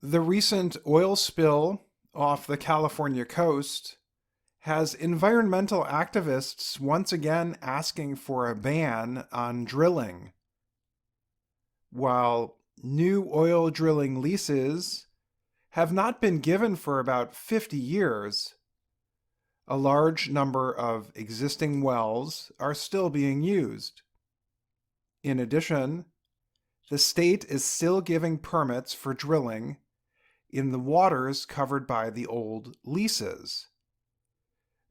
The recent oil spill off the California coast has environmental activists once again asking for a ban on drilling. While new oil drilling leases have not been given for about 50 years, a large number of existing wells are still being used. In addition, the state is still giving permits for drilling in the waters covered by the old leases.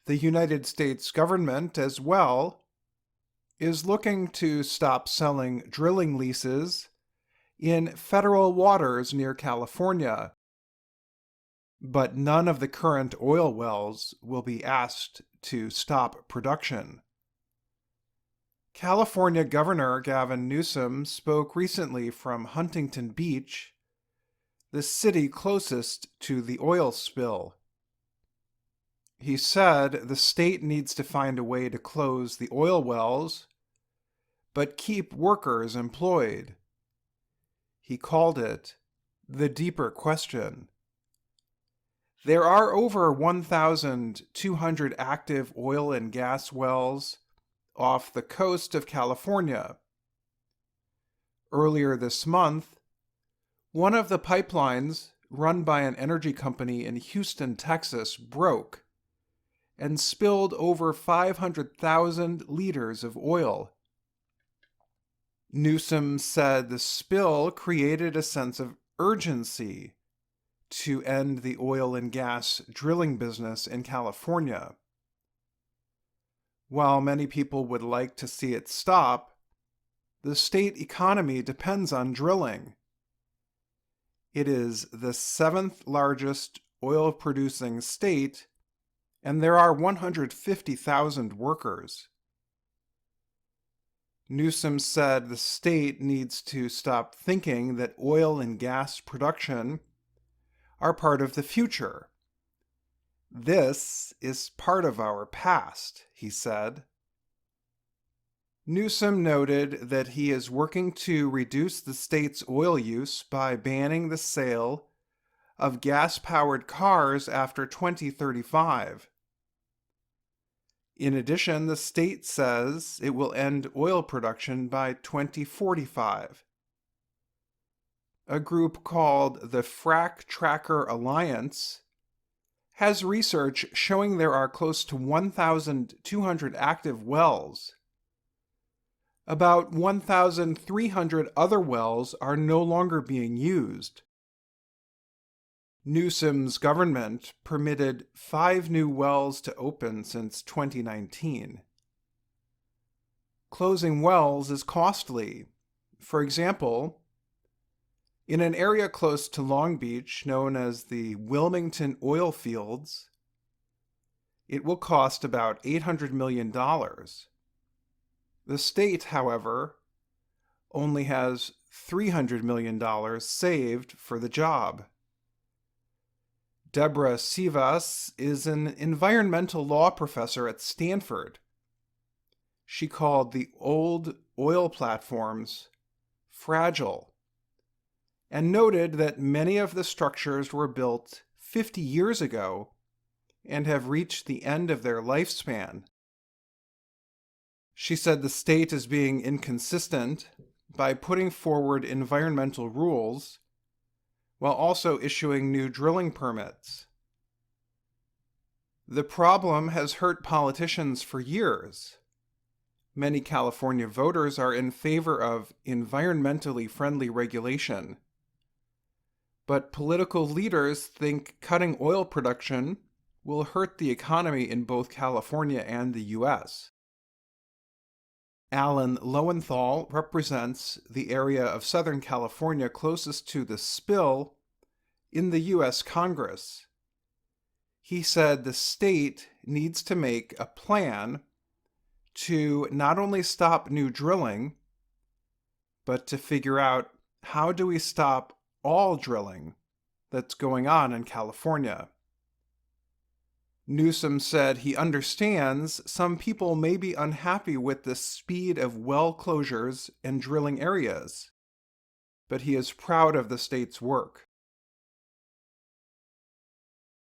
The United States government, as well, is looking to stop selling drilling leases in federal waters near California, but none of the current oil wells will be asked to stop production. California Governor Gavin Newsom spoke recently from Huntington Beach, the city closest to the oil spill. He said the state needs to find a way to close the oil wells, but keep workers employed. He called it the deeper question. There are over 1,200 active oil and gas wells off the coast of California. Earlier this month, one of the pipelines run by an energy company in Houston, Texas, broke and spilled over 500,000 liters of oil. Newsom said the spill created a sense of urgency to end the oil and gas drilling business in California. While many people would like to see it stop, the state economy depends on drilling. It is the seventh largest oil-producing state, and there are 150,000 workers. Newsom said the state needs to stop thinking that oil and gas production are part of the future. This is part of our past, he said. Newsom noted that he is working to reduce the state's oil use by banning the sale of gas-powered cars after 2035. In addition, the state says it will end oil production by 2045. A group called the Frac Tracker Alliance has research showing there are close to 1,200 active wells. About 1,300 other wells are no longer being used. Newsom's government permitted 5 new wells to open since 2019. Closing wells is costly. For example, in an area close to Long Beach known as the Wilmington Oil Fields, it will cost about $800 million. The state, however, only has $300 million saved for the job. Deborah Sivas is an environmental law professor at Stanford. She called the old oil platforms fragile and noted that many of the structures were built 50 years ago and have reached the end of their lifespan. She said the state is being inconsistent by putting forward environmental rules while also issuing new drilling permits. The problem has hurt politicians for years. Many California voters are in favor of environmentally friendly regulation, but political leaders think cutting oil production will hurt the economy in both California and the U.S. Alan Lowenthal represents the area of Southern California closest to the spill in the U.S. Congress. He said the state needs to make a plan to not only stop new drilling, but to figure out how do we stop all drilling that's going on in California. Newsom said he understands some people may be unhappy with the speed of well closures and drilling areas, but he is proud of the state's work.